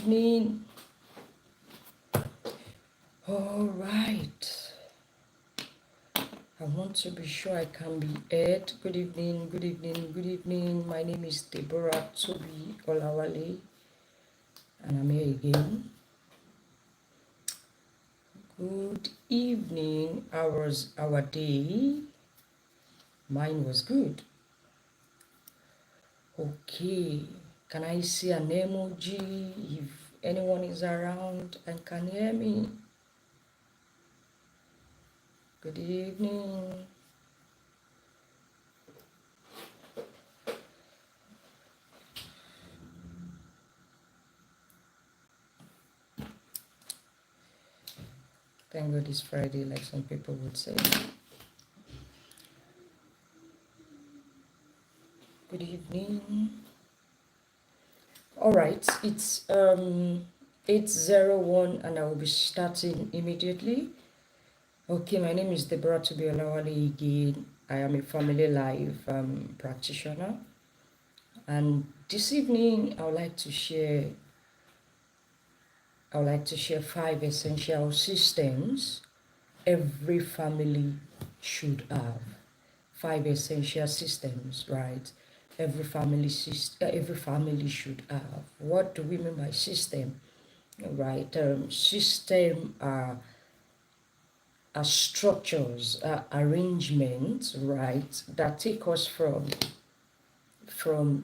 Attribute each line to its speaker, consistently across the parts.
Speaker 1: evening. All right. I want to be sure I can be heard. Good evening, good evening, good evening. My name is Deborah Tobi Olawale, and I'm here again. Good evening. How was our day? Mine was good. Okay. Can I see an emoji if anyone is around and can hear me? Good evening. Thank God it's Friday, like some people would say. Good evening. All right, it's 8:01 and I will be starting immediately. Okay, my name is Deborah Tobi Olawale again. I am a family life practitioner, and this evening I would like to share 5 essential systems every family should have. 5 essential systems, right? Every family should have. What do we mean by system? Right? System are structures, arrangements, right? That take us from from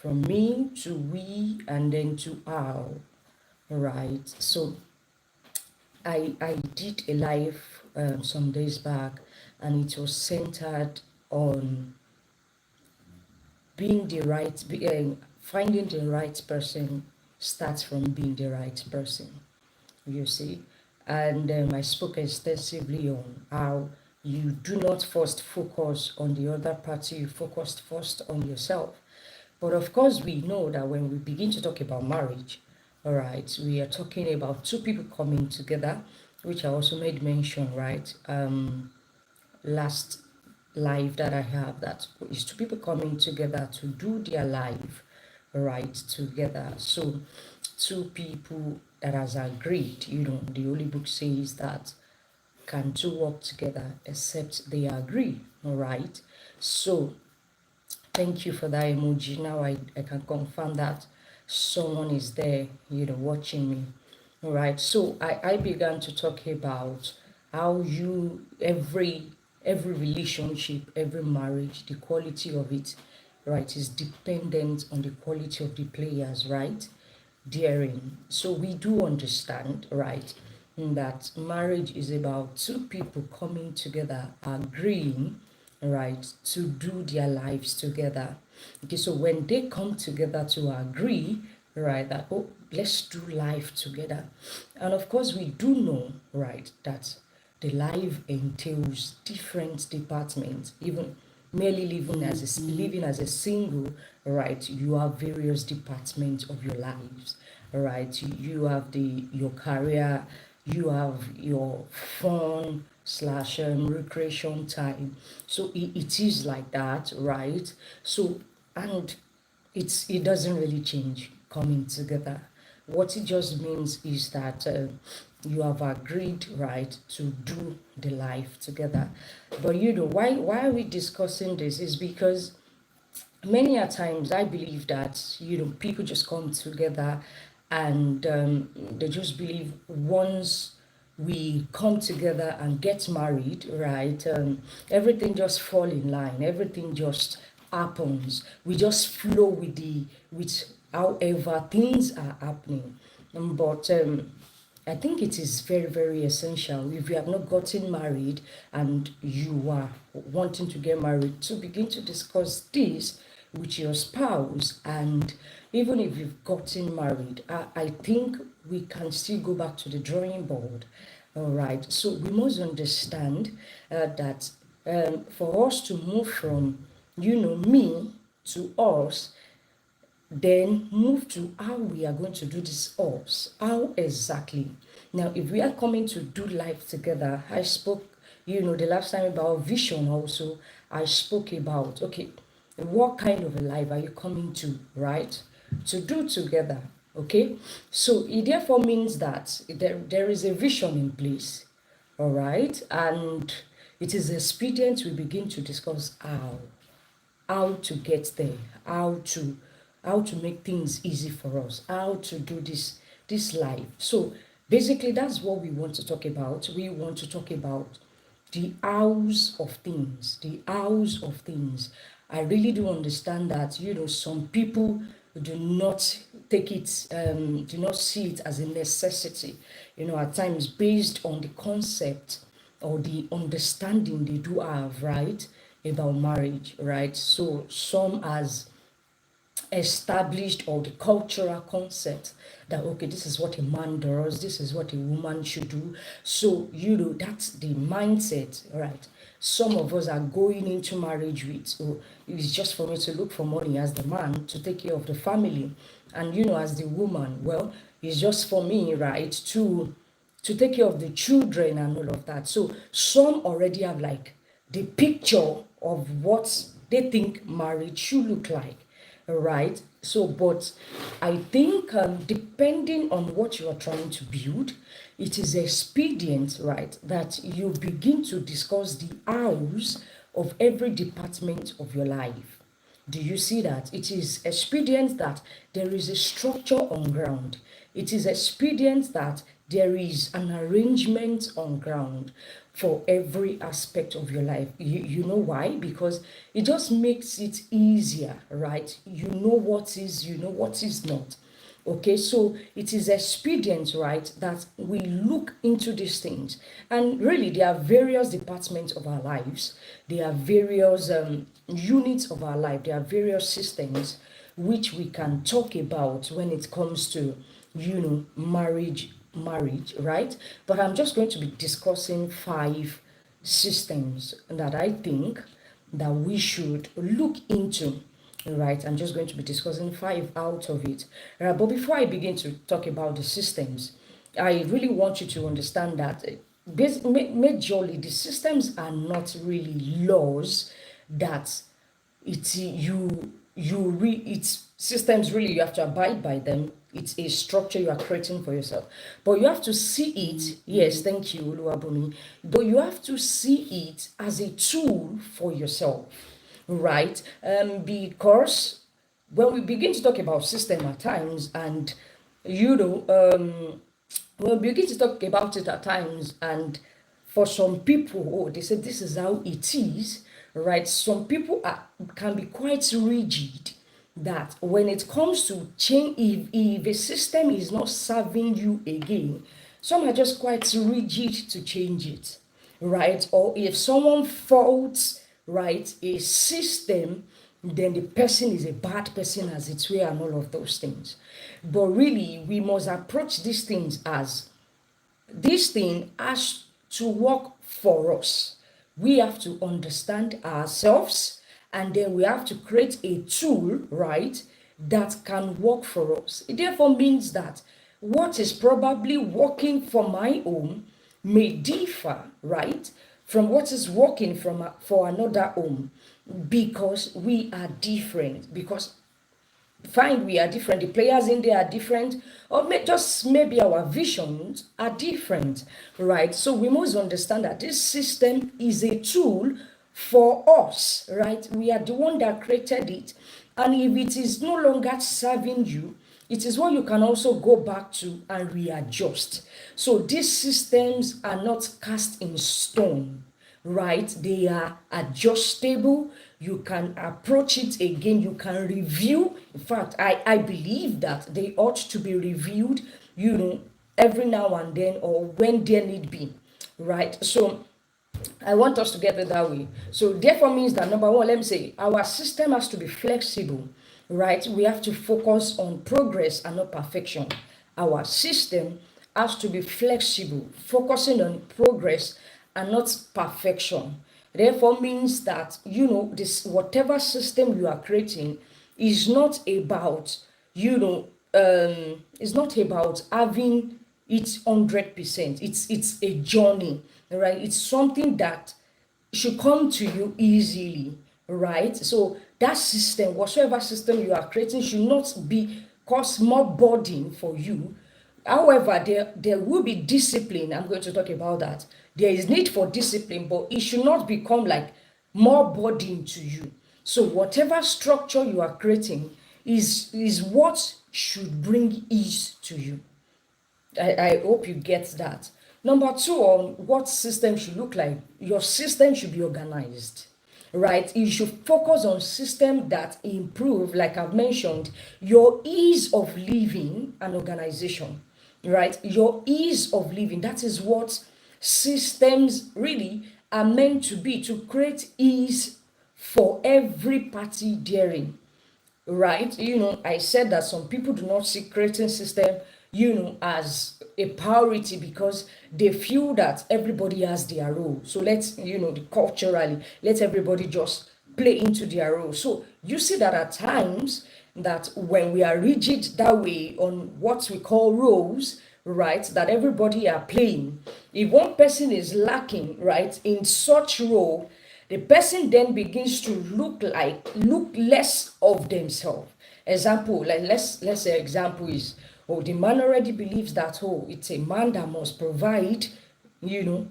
Speaker 1: me to we and then to our, right? So I did a live some days back, and it was centered on being the right, finding the right person starts from being the right person, you see. And I spoke extensively on how you do not first focus on the other party, you focus first on yourself. But of course, we know that when we begin to talk about marriage, all right, we are talking about two people coming together, which I also made mention, right? Last life that I have, that is two people coming together to do their life right together. So two people that has agreed, the Holy Book says that can two work together except they agree, all right? So thank you for that emoji. Now I can confirm that someone is there, watching me. All right. So I began to talk about how every relationship, every marriage, the quality of it, right, is dependent on the quality of the players, right? Daring. So we do understand, right, that marriage is about two people coming together, agreeing, right, to do their lives together. Okay, so when they come together to agree, right, that, oh, let's do life together. And of course, we do know, right, that the life entails different departments. Even merely living as a single, right, you have various departments of your lives, right? You have your career, you have your fun slash recreation time. So it is like that, right? So, and it doesn't really change coming together. What it just means is that you have agreed, right, to do the life together. But why are we discussing this? Is because many a times I believe that people just come together, and they just believe once we come together and get married, right, everything just fall in line, everything just happens, we just flow with however things are happening. But I think it is very, very essential, if you have not gotten married and you are wanting to get married, to begin to discuss this with your spouse. And even if you've gotten married, I think we can still go back to the drawing board. All right. So we must understand that for us to move from, me to us, then move to how we are going to do this us. How exactly? Now, if we are coming to do life together, I spoke, the last time about vision also. I spoke about, okay, what kind of a life are you coming to, right? To do together. Okay, so it therefore means that there is a vision in place, all right, and it is expedient we begin to discuss how to get there, how to make things easy for us, how to do this life. So basically that's what we want to talk about. We want to talk about the hows of things, the hows of things. I really do understand that, some people do not take it, do not see it as a necessity, at times based on the concept or the understanding they do have, right, about marriage, right? So some as established, or the cultural concept that, okay, this is what a man does, this is what a woman should do. So that's the mindset, right? Some of us are going into marriage with, oh, it's just for me to look for money as the man to take care of the family, and as the woman, well, it's just for me, right, to take care of the children and all of that. So some already have like the picture of what they think marriage should look like, right? So, but I think, depending on what you are trying to build, it is expedient, right, that you begin to discuss the hows of every department of your life. Do you see that? It is expedient that there is a structure on ground. It is expedient that there is an arrangement on ground for every aspect of your life. You know why? Because it just makes it easier, right? You know what is not. Okay, so it is expedient, right, that we look into these things. And really, there are various departments of our lives, there are various units of our life, there are various systems which we can talk about when it comes to, marriage, right? But I'm just going to be discussing 5 systems that I think that we should look into. Right, I'm just going to be discussing 5 out of it. Right, but before I begin to talk about the systems, I really want you to understand that, majorly the systems are not really laws that it's systems, really you have to abide by them. It's a structure you are creating for yourself, but you have to see it. Yes, thank you, Oluwabumi. But you have to see it as a tool for yourself, right? Because when we begin to talk about system at times, and when we begin to talk about it at times, and for some people, oh, they say this is how it is, right? Some people can be quite rigid, that when it comes to change, if a system is not serving you again, some are just quite rigid to change it, right? Or if someone faults, right, a system, then the person is a bad person as its way, and all of those things. But really, we must approach these things as this thing has to work for us. We have to understand ourselves, and then we have to create a tool, right, that can work for us. It therefore means that what is probably working for my home may differ, right, from what is working for another home, because we are different, because fine, we are different, the players in there are different, or just maybe our visions are different, right? So we must understand that this system is a tool for us, right? We are the one that created it, and if it is no longer serving you, it is what you can also go back to and readjust. So these systems are not cast in stone, right? They are adjustable. You can approach it again. You can review. In fact, I believe that they ought to be reviewed, every now and then, or when there need be, right? So I want us to get it that way. So therefore means that, number one, let me say, our system has to be flexible, right? We have to focus on progress and not perfection. Our system has to be flexible, focusing on progress and not perfection. Therefore means that, this whatever system you are creating is not about, it's not about having it 100%. It's a journey, right? It's something that should come to you easily, right? So that system, whatsoever system you are creating, should not be cause more burden for you. However, there will be discipline. I'm going to talk about that. There is need for discipline, but it should not become like more burden to you. So whatever structure you are creating is what should bring ease to you. I hope you get that. Number two, on what system should look like, your system should be organized, right? You should focus on system that improve, like I've mentioned, your ease of living and organization, right? Your ease of living. That is what systems really are meant to be, to create ease for every party therein, right? I said that some people do not see creating system, as a priority because they feel that everybody has their role. So let's, culturally, let everybody just play into their role. So you see that at times that when we are rigid that way on what we call roles, right, that everybody are playing, if one person is lacking, right, in such role, the person then begins to look less of themselves. Example, like let's say example is, oh, the man already believes that, oh, it's a man that must provide, the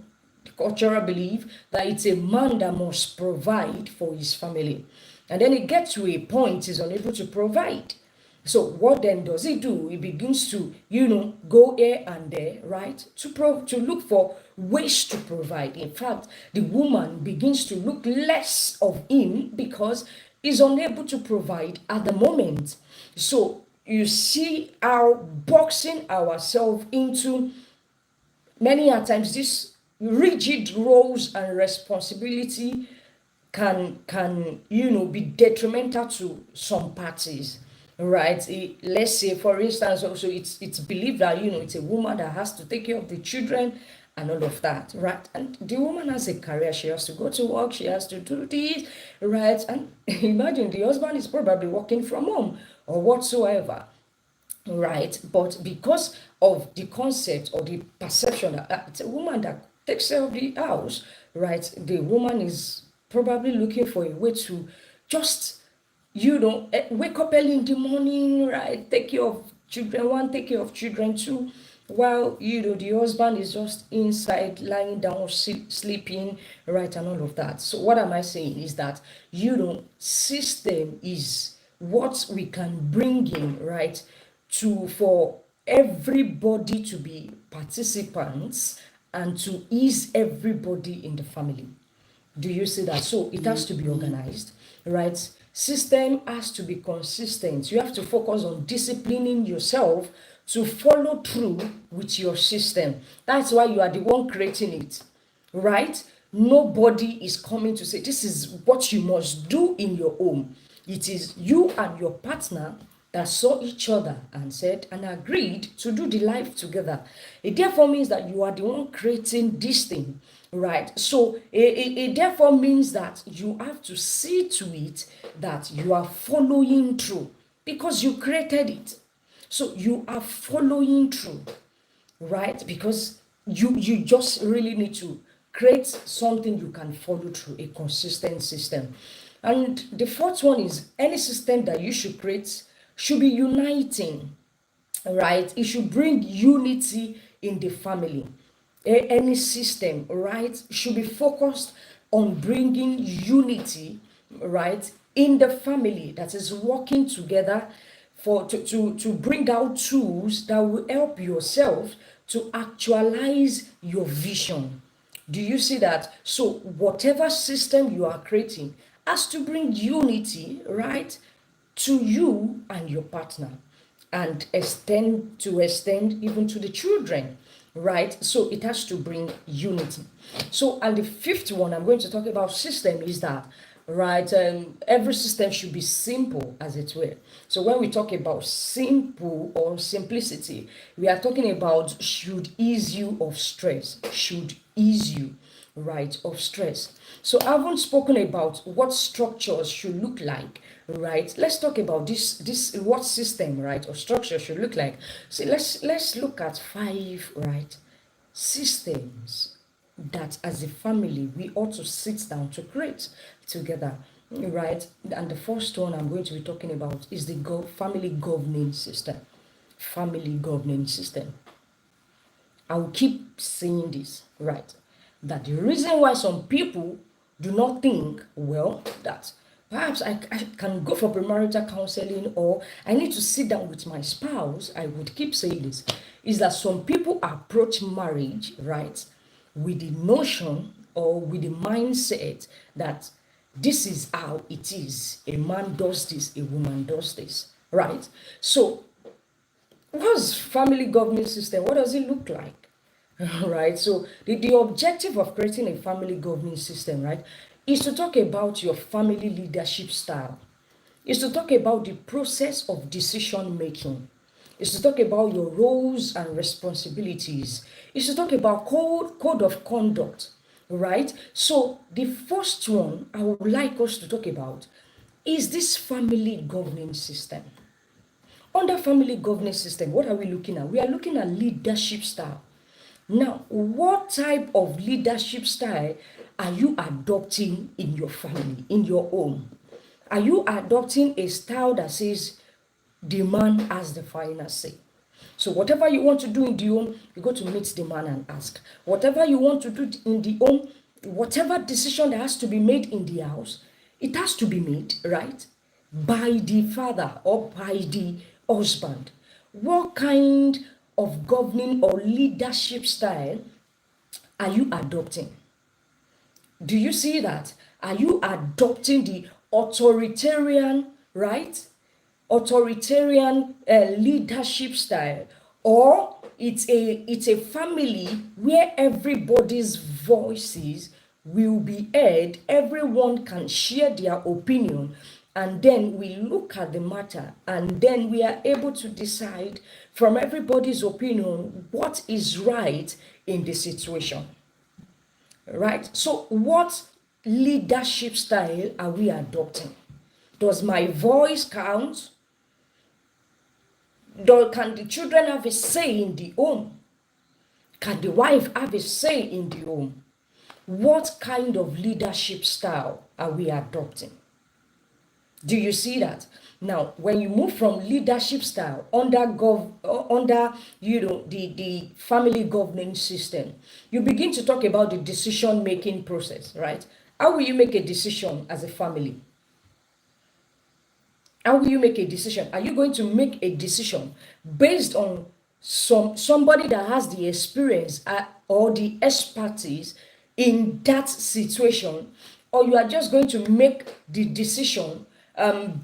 Speaker 1: cultural belief that it's a man that must provide for his family. And then it gets to a point he's unable to provide. So what then does he do? He begins to, go here and there, right? To look for ways to provide. In fact, the woman begins to look less of him because he's unable to provide at the moment. So you see how boxing ourselves into many a times this rigid roles and responsibility can be detrimental to some parties, right? Let's say for instance, also it's believed that it's a woman that has to take care of the children and all of that, right? And the woman has a career, she has to go to work, she has to do this, right? And imagine the husband is probably working from home or whatsoever, right? But because of the concept or the perception that it's a woman that takes care of the house, right? The woman is probably looking for a way to just, wake up early in the morning, right? Take care of children, one, take care of children, two, while, the husband is just inside, lying down, sleeping, right? And all of that. So what am I saying is that, system is what we can bring in, right? For everybody to be participants and to ease everybody in the family. Do you see that? So it has to be organized, right? System has to be consistent. You have to focus on disciplining yourself to follow through with your system. That's why you are the one creating it, right? Nobody is coming to say, this is what you must do in your home. It is you and your partner that saw each other and said and agreed to do the life together. It therefore means that you are the one creating this thing, right? So it therefore means that you have to see to it that you are following through because you created it. So you are following through, right? Because you just really need to create something you can follow through, a consistent system. And the fourth one is any system that you should create should be uniting, right? It should bring unity in the family. Any system, right, should be focused on bringing unity, right, in the family that is working together to bring out tools that will help yourself to actualize your vision. Do you see that? So whatever system you are creating has to bring unity, right, to you and your partner, and extend even to the children, right? So it has to bring unity. So, and the fifth one I'm going to talk about system is that, right, every system should be simple, as it were. So when we talk about simple or simplicity, we are talking about should ease you of stress, should ease you, right, of stress. So I haven't spoken about what structures should look like, right? Let's talk about this what system, right, or structure should look like. So let's look at 5, right, systems that as a family we ought to sit down to create together. right? And the first one I'm going to be talking about is the family governing system. Family governing system. I will keep saying this, right? That the reason why some people do not think, well, that perhaps I can go for premarital counseling or I need to sit down with my spouse, I would keep saying this, is that some people approach marriage, right, with the notion or with the mindset that this is how it is. A man does this, a woman does this, right? So what's family governance system? What does it look like? Right? So the objective of creating a family governance system, right, is to talk about your family leadership style. Is to talk about the process of decision making. Is to talk about your roles and responsibilities. Is to talk about code of conduct, right? So the first one I would like us to talk about is this family governance system. Under family governance system, what are we looking at? We are looking at leadership style. Now, what type of leadership style are you adopting in your family, in your home? Are you adopting a style that says the man has the final say? So whatever you want to do in the home, you go to meet the man and ask. Whatever you want to do in the home, whatever decision that has to be made in the house, it has to be made, right, by the father or by the husband. What kind of governing or leadership style are you adopting? Do you see that? Are you adopting the authoritarian, right? Authoritarian leadership style, or it's a family where everybody's voices will be heard, everyone can share their opinion, and then we look at the matter and then we are able to decide from everybody's opinion what is right in the situation. Right? So, what leadership style are we adopting? Does my voice count? Can the children have a say in the home? Can the wife have a say in the home? What kind of leadership style are we adopting? Do you see that? Now, when you move from leadership style under the family governance system, you begin to talk about the decision making process, right? How will you make a decision as a family? How will you make a decision? Are you going to make a decision based on somebody that has the experience or the expertise in that situation, or you are just going to make the decision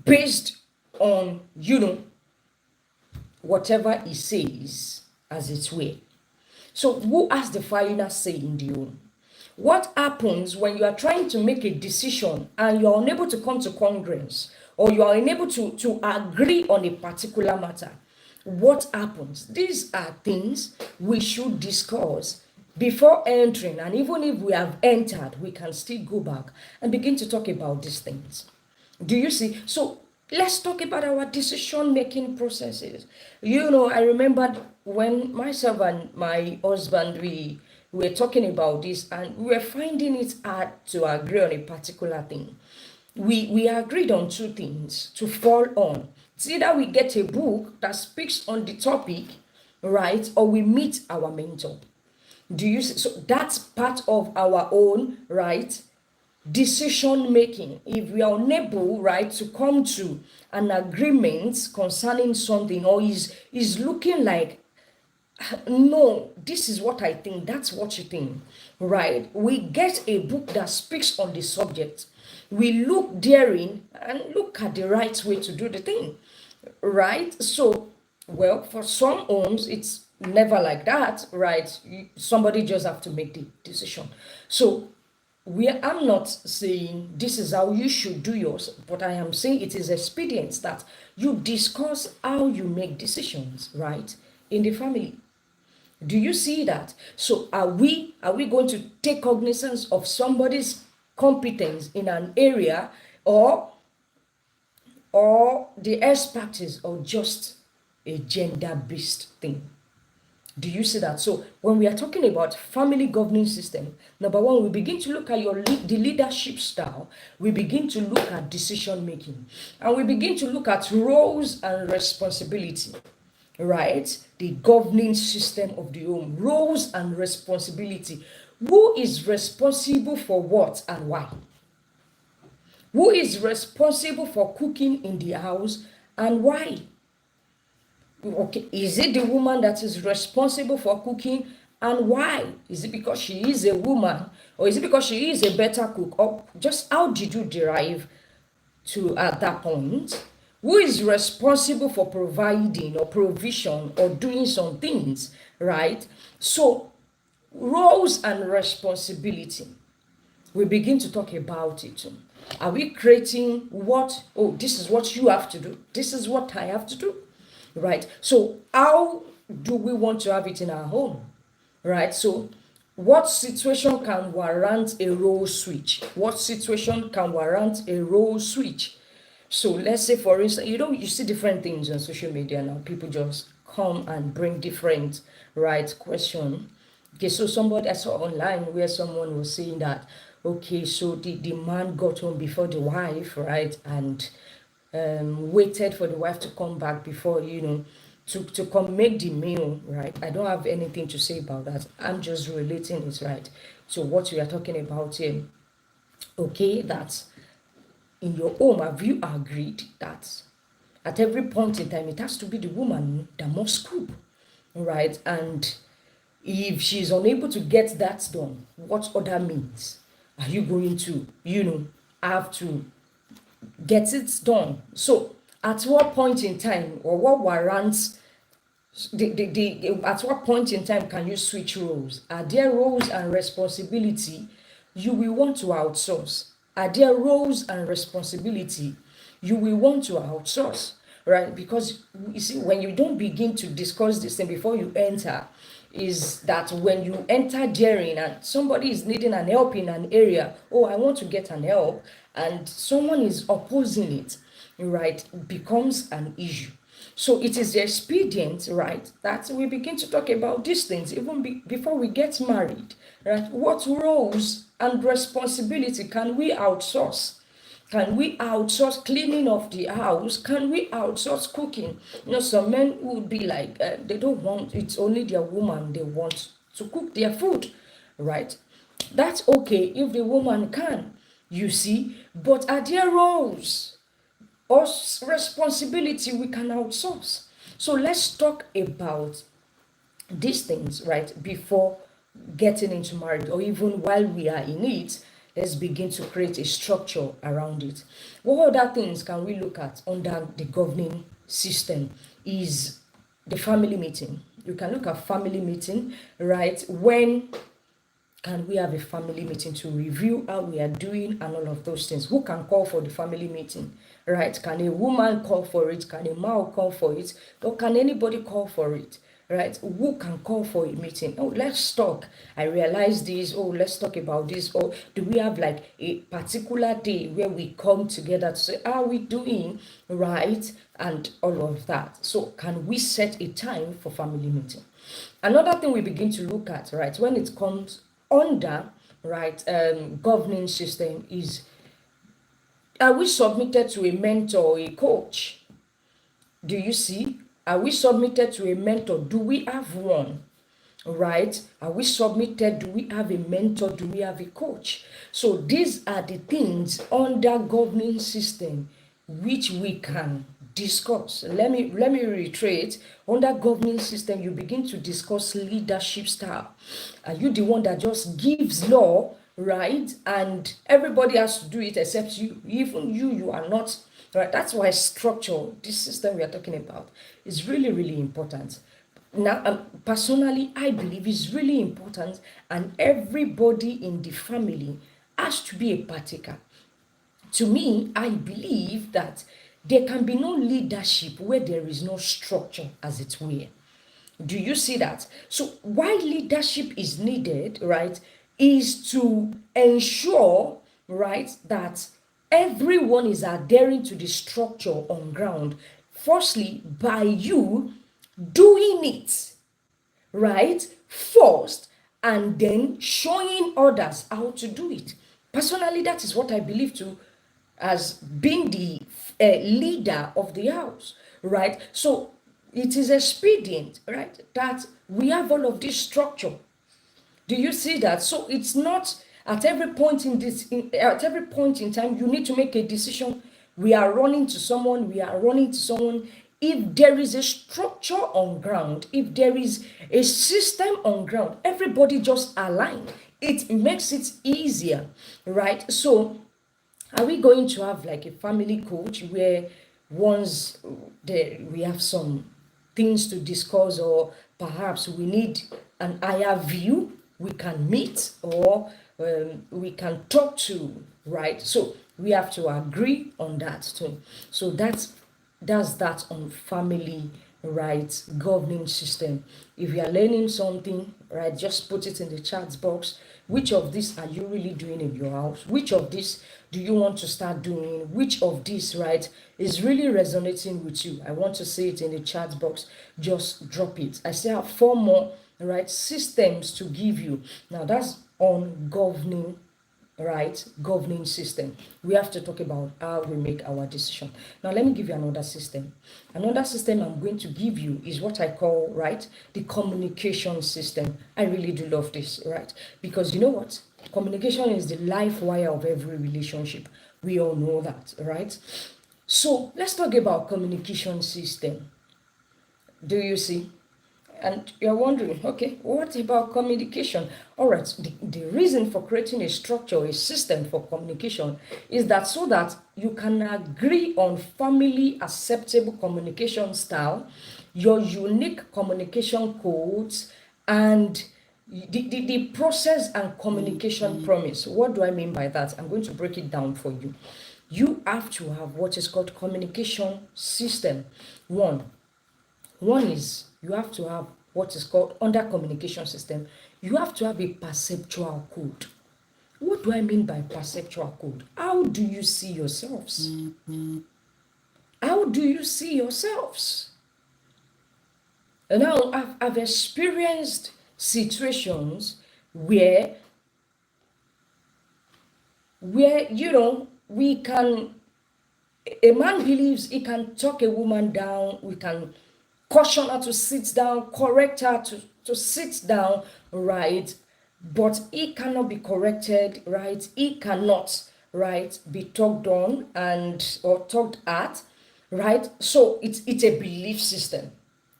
Speaker 1: based on whatever he says as its way? So who has the final say in the home? What happens when you are trying to make a decision and you are unable to come to congruence, or you are unable to agree on a particular matter? What happens? These are things we should discuss before entering, and even if we have entered, we can still go back and begin to talk about these things. Do you see? So let's talk about our decision making processes. I remembered when myself and my husband we were talking about this and we were finding it hard to agree on a particular thing. We agreed on two things to fall on. It's either we get a book that speaks on the topic, right, or we meet our mentor. Do you see? So that's part of our own, right, decision making. If we are unable, right, to come to an agreement concerning something, or is looking like, no, this is what I think, that's what you think, right, we get a book that speaks on the subject, we look therein and look at the right way to do the thing, right? So, well, for some homes it's never like that, right? Somebody just have to make the decision. So I'm not saying this is how you should do yours, but I am saying it is expedient that you discuss how you make decisions, right, in the family. Do you see that? So are we going to take cognizance of somebody's competence in an area, or the expertise, or just a gender based thing? Do you see that? So when we are talking about family governing system, number one, we begin to look at the leadership style. We begin to look at decision making, and we begin to look at roles and responsibility. Right? The governing system of the home, roles and responsibility. Who is responsible for what and why? Who is responsible for cooking in the house and why? Okay, is it the woman that is responsible for cooking and why? Is it because she is a woman, or is it because she is a better cook? Or just how did you derive to at that point? Who is responsible for providing or provision or doing some things, right? So roles and responsibility, we begin to talk about it. Are we creating what, oh, this is what you have to do, this is what I have to do, right? So how do we want to have it in our home, right? So what situation can warrant a role switch? What situation can warrant a role switch? So let's say, for instance, you see different things on social media now. People just come and bring different, right, question. Okay, so somebody I saw online where someone was saying that, okay, so the man got home before the wife, right, and waited for the wife to come back before, to come make the meal, right? I don't have anything to say about that. I'm just relating it, right, to what we are talking about here. Okay, that's in your home. Have you agreed that at every point in time it has to be the woman that must cook, right? And if she's unable to get that done, what other means are you going to, have to get it done? So at what point in time, or what warrants at what point in time can you switch roles? Are there roles and responsibility you will want to outsource? Are there roles and responsibility you will want to outsource? Right? Because you see, when you don't begin to discuss this thing before you enter, is that when you enter daring and somebody is needing an help in an area, oh, I want to get an help, and someone is opposing it, right, becomes an issue. So it is expedient, right, that we begin to talk about these things even before we get married, right? What roles and responsibility can we outsource? Can we outsource cleaning of the house? Can we outsource cooking? Some men would be like, they don't want, it's only their woman they want to cook their food, right? That's okay if the woman can, you see, but are there roles or responsibility we can outsource? So let's talk about these things, right, before getting into marriage, or even while we are in it. Let's begin to create a structure around it. What other things can we look at under the governing system? Is the family meeting. You can look at family meeting, right? When can we have a family meeting to review how we are doing and all of those things? Who can call for the family meeting, right? Can a woman call for it? Can a man call for it? Or can anybody call for it, right? Who can call for a meeting? Oh, let's talk. I realize this. Oh, let's talk about this. Or do we have like a particular day where we come together to say, how are we doing, right? And all of that. So can we set a time for family meeting? Another thing we begin to look at, right, when it comes under, right, governing system is, are we submitted to a mentor or a coach? Do you see? Are we submitted to a mentor? Do we have one? Right? Are we submitted? Do we have a mentor? Do we have a coach? So these are the things under governing system which we can discuss. Let me reiterate. Under governing system, you begin to discuss leadership style. Are you the one that just gives law, right, and everybody has to do it except you? Even you are not, right? That's why structure, this system we are talking about, is really, really important. Now, personally, I believe it's really important, and everybody in the family has to be a partaker. To me, I believe that there can be no leadership where there is no structure, as it were. Do you see that? So why leadership is needed, right, is to ensure, right, that everyone is adhering to the structure on ground. Firstly, by you doing it, right, first, and then showing others how to do it. Personally, that is what I believe to as being the leader of the house, right? So it is expedient, right, that we have all of this structure. Do you see that? So it's not at every point at every point in time you need to make a decision. We are running to someone. We are running to someone. If there is a structure on ground, if there is a system on ground, everybody just align. It makes it easier, right? So are we going to have like a family coach where once we have some things to discuss, or perhaps we need an higher view, we can meet, or we can talk to, right? So we have to agree on that too. So that's that on family right governing system. If you are learning something, right, just put it in the chat box. Which of these are you really doing in your house? Which of these do you want to start doing? Which of these, right, is really resonating with you? I want to see it in the chat box. Just drop it. I still have 4 more, right, systems to give you. Now that's on governing, right, governing system. We have to talk about how we make our decision. Now let me give you another system. Another system I'm going to give you is what I call, right, the communication system. I really do love this, right, because you know what, communication is the life wire of every relationship. We all know that, right? So let's talk about communication system. Do you see? And you're wondering, okay, what about communication? All right, the reason for creating a structure, a system for communication is that so that you can agree on family acceptable communication style, your unique communication codes, and the process and communication promise. What do I mean by that? I'm going to break it down for you. You have to have what is called communication system. One is you have to have what is called under communication system. You have to have a perceptual code. What do I mean by perceptual code? How do you see yourselves? How do you see yourselves? And now I've experienced situations where we can, a man believes he can talk a woman down, we can caution her to sit down, correct her to sit down, right? But he cannot be corrected, right? He cannot, right, be talked on and or talked at, right? So it's a belief system,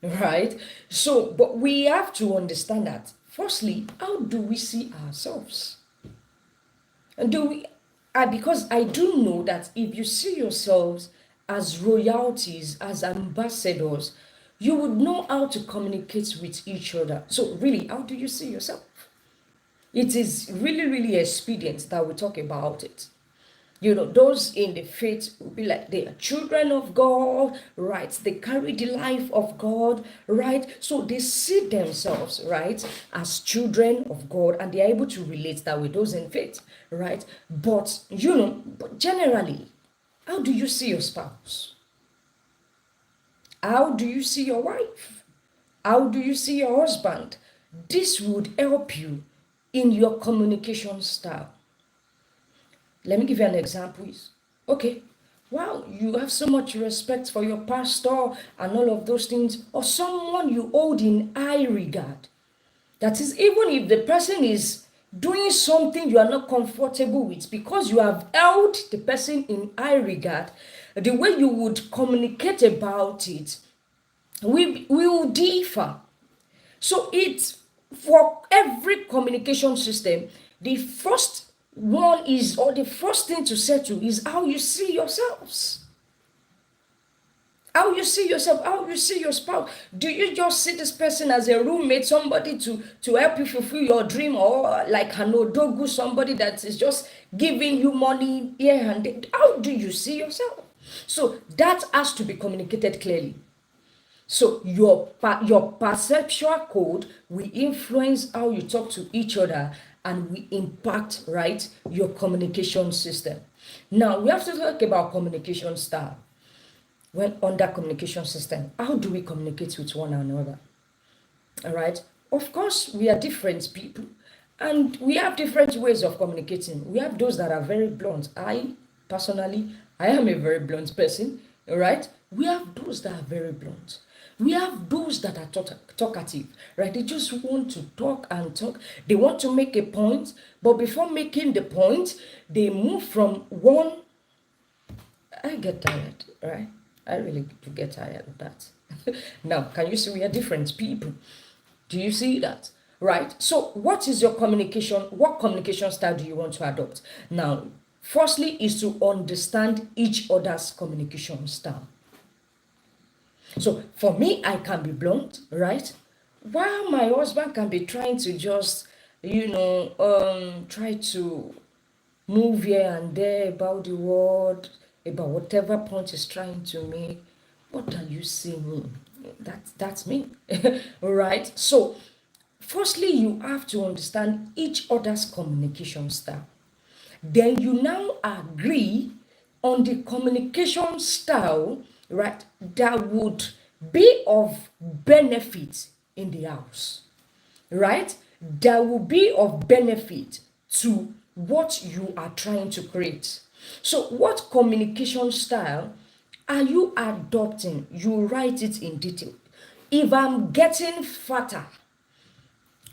Speaker 1: right? So, but we have to understand that. Firstly, how do we see ourselves? And do we, because I do know that if you see yourselves as royalties, as ambassadors, you would know how to communicate with each other. So, really, how do you see yourself? It is really, really expedient that we talk about it. Those in the faith will be like they are children of God, right? They carry the life of God, right? So they see themselves, right, as children of God, and they are able to relate that with those in faith, right? But generally, how do you see your spouse? How do you see your wife? How do you see your husband? This would help you in your communication style. Let me give you an example. Okay, wow, you have so much respect for your pastor and all of those things, or someone you hold in high regard. That is, even if the person is doing something you are not comfortable with, because you have held the person in high regard, the way you would communicate about it will differ. So it's for every communication system, the first one is, or the first thing to settle is how you see yourselves. How you see yourself, how you see your spouse. Do you just see this person as a roommate, somebody to help you fulfill your dream, or like an odogu, somebody that is just giving you money here and there? How do you see yourself? So that has to be communicated clearly. So your perceptual code will influence how you talk to each other and will impact, right, your communication system. Now we have to talk about communication style. When under communication system, how do we communicate with one another? All right. Of course, we are different people and we have different ways of communicating. We have those that are very blunt. Personally, I am a very blunt person, all right? We have those that are very blunt. We have those that are talkative, right? They just want to talk and talk. They want to make a point, but before making the point, they move from one. I get tired, right? I really do get tired of that. Now, can you see we are different people? Do you see that? Right? So, what is your communication? What communication style do you want to adopt? Now, firstly, is to understand each other's communication style. So, for me, I can be blunt, right? While my husband can be trying to just, try to move here and there about the world, about whatever point he's trying to make. What are you saying? That's me. All right. So, firstly, you have to understand each other's communication style. Then you now agree on the communication style, right, that would be of benefit in the house, right? That will be of benefit to what you are trying to create. So, what communication style are you adopting? You write it in detail. If I'm getting fatter,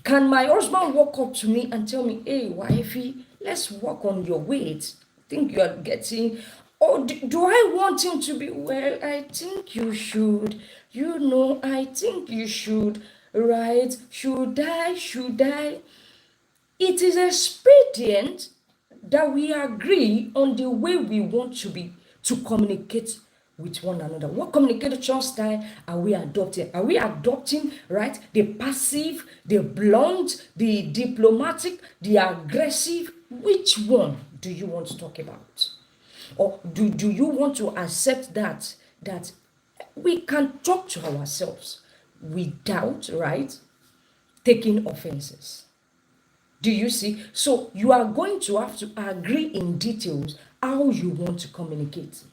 Speaker 1: can my husband walk up to me and tell me, hey, wifey, let's work on your weight? Think you are getting, or do I want him to be, well, I think you should, I think you should, right? Should I? It is expedient that we agree on the way we want to communicate with one another. What communication style are we adopting? Are we adopting, right, the passive, the blunt, the diplomatic, the aggressive? Which one do you want to talk about? Or do you want to accept that we can talk to ourselves without, right, taking offenses? Do you see? So you are going to have to agree in details how you want to communicate.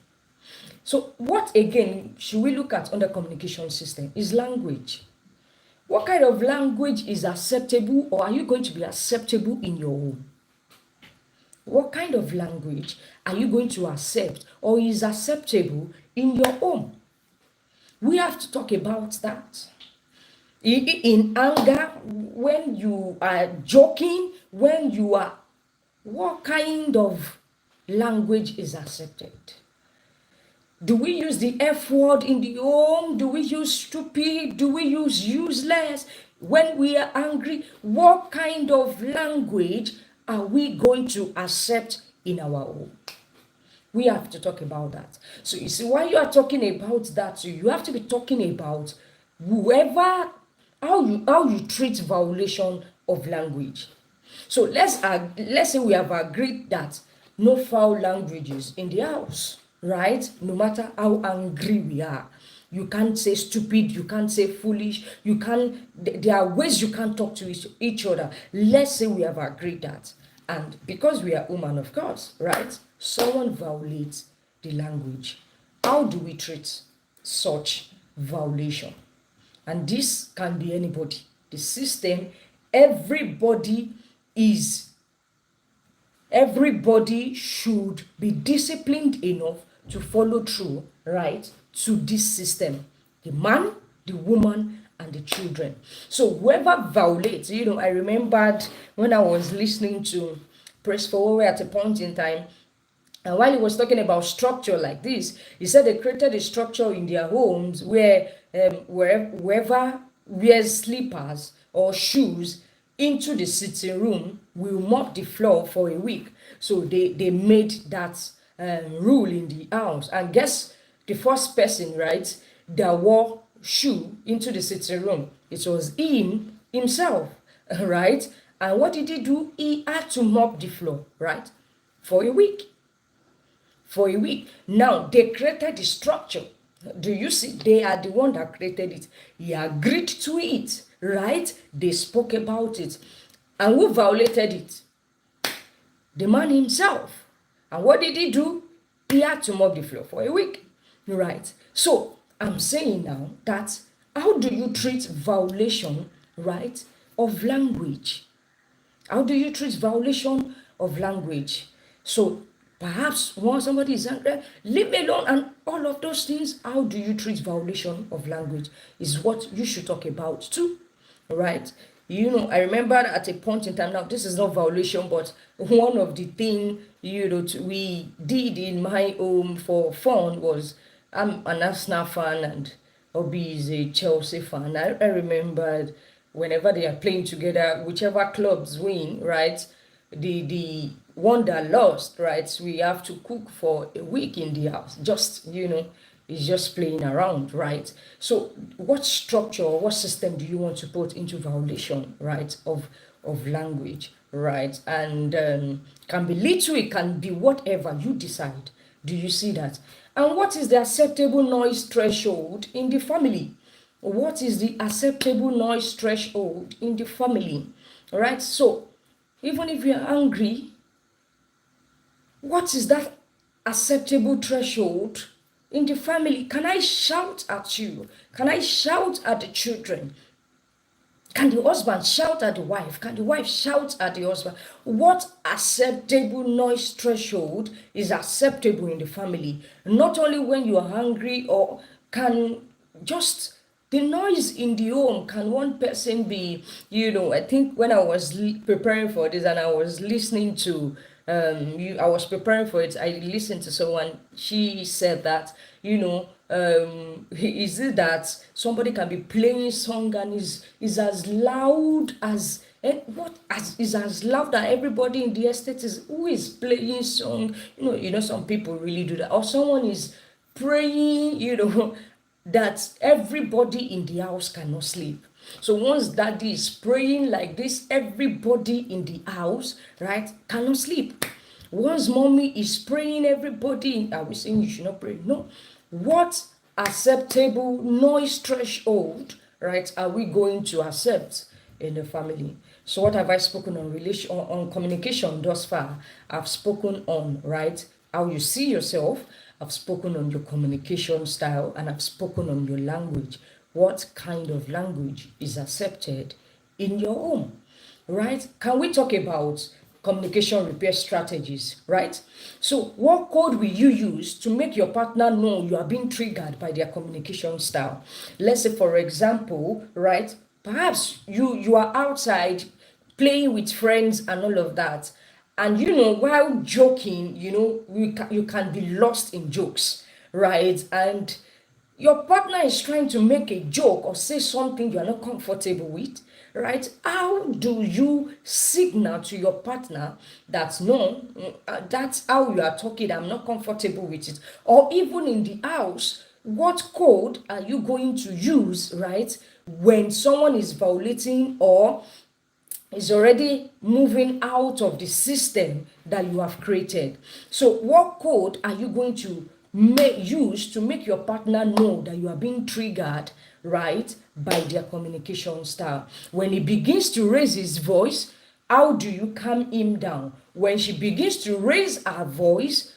Speaker 1: So what again should we look at under communication system is language. What kind of language is acceptable, or are you going to be acceptable in your home? What kind of language are you going to accept or is acceptable in your home? We have to talk about that. In anger, when you are joking, when you are, what kind of language is accepted? Do we use the F word in the home? Do we use stupid? Do we use useless? When we are angry, what kind of language are we going to accept in our home? We have to talk about that. So you see, while you are talking about that, so you have to be talking about how you treat violation of language. So let's say we have agreed that no foul languages in the house, right? No matter how angry we are, you can't say stupid, you can't say foolish, you can't. There are ways you can't talk to each other. Let's say we have agreed that, and because we are human, of course, right? Someone violates the language. How do we treat such violation? And this can be anybody. The system, everybody should be disciplined enough to follow through, right, to this system. The man, the woman, and the children. So whoever violates, I remembered when I was listening to Praise for at a point in time, and while he was talking about structure like this, he said they created a structure in their homes where whoever wears slippers or shoes into the sitting room will mop the floor for a week. So they made that rule in the house. And guess the first person, right, that wore shoe into the sitting room, it was himself, right? And what did he do? He had to mop the floor, right, for a week. Now they created the structure. Do you see? They are the one that created it. He agreed to it, right? They spoke about it. And who violated it? The man himself. And what did he do? He had to mop the floor for a week, right? So I'm saying now that how do you treat violation, right, of language? How do you treat violation of language? So perhaps when somebody is angry, leave me alone, and all of those things. How do you treat violation of language is what you should talk about too, right? I remember at a point in time, now this is not violation, but one of the thing we did in my home for fun was, I'm an Arsenal fan and Obi is a Chelsea fan. I remembered whenever they are playing together, whichever clubs win, right? The one that lost, right? We have to cook for a week in the house. Just it's just playing around, right? So, what structure or what system do you want to put into violation, right, of language, right? And can be little, it can be whatever you decide. Do you see that? And what is the acceptable noise threshold in the family? What is the acceptable noise threshold in the family? All right. So, even if you're angry, what is that acceptable threshold in the family? Can I shout at you? Can I shout at the children? Can the husband shout at the wife? Can the wife shout at the husband? What acceptable noise threshold is acceptable in the family? Not only when you are hungry, or can just the noise in the home. Can one person be, I think when I was preparing for this and I was listening to I was preparing for it, I listened to someone. She said that, is it that somebody can be playing song and is as loud as is as loud that everybody in the estate is who is playing song. Some people really do that. Or someone is praying, that everybody in the house cannot sleep. So once daddy is praying like this, everybody in the house, right, cannot sleep. Once mommy is praying, everybody, are we saying you should not pray? No. What acceptable noise threshold, right, are we going to accept in the family? So what have I spoken on on communication thus far? I've spoken on, right, how you see yourself. I've spoken on your communication style, and I've spoken on your language. What kind of language is accepted in your home, right? Can we talk about communication repair strategies, right? So what code will you use to make your partner know you are being triggered by their communication style? Let's say, for example, right, perhaps you are outside playing with friends and all of that, and while joking, you can be lost in jokes, right? And your partner is trying to make a joke or say something you're not comfortable with, right? How do you signal to your partner that no, that's how you are talking, I'm not comfortable with it? Or even in the house, what code are you going to use, right, when someone is violating or is already moving out of the system that you have created? So what code are you going to use to make your partner know that you are being triggered, right, by their communication style? When he begins to raise his voice, how do you calm him down? When she begins to raise her voice,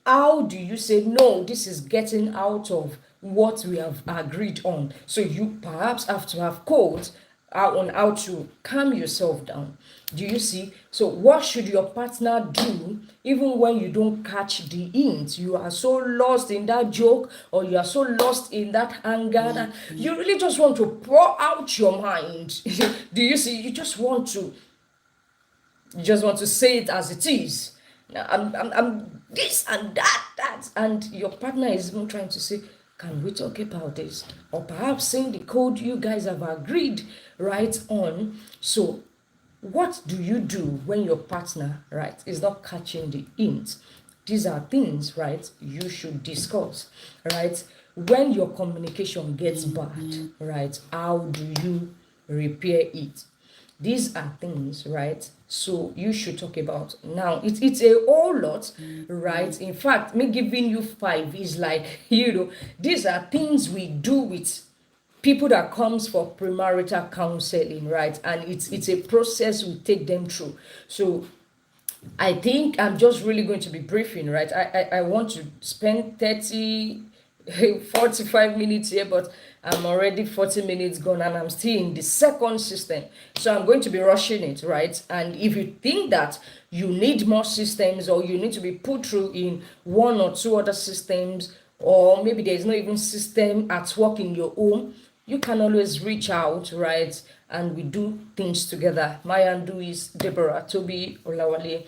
Speaker 1: how do you say, no, this is getting out of what we have agreed on? So you perhaps have to have codes on how to calm yourself down. Do you see? So what should your partner do even when you don't catch the hint? You are so lost in that joke, or you are so lost in that anger that you really just want to pour out your mind. Do you see? You just want to say it as it is. Now, I'm this and that, and your partner is even trying to say, can we talk about this? Or perhaps saying the code you guys have agreed right on. So what do you do when your partner, right, is not catching the hint? These are things, right, you should discuss, right? When your communication gets bad, right, how do you repair it? These are things, right, so you should talk about. Now it's a whole lot, right? In fact, me giving you 5 is like, these are things we do with people that comes for premarital counseling, right? And it's a process we take them through. So I think I'm just really going to be briefing, right? I want to spend 30 45 minutes here, but I'm already 40 minutes gone and I'm still in the second system. So I'm going to be rushing it, right? And if you think that you need more systems or you need to be put through in one or two other systems, or maybe there's no even system at work in your home, you can always reach out, right? And we do things together. My handle is Deborah Toby Olawale.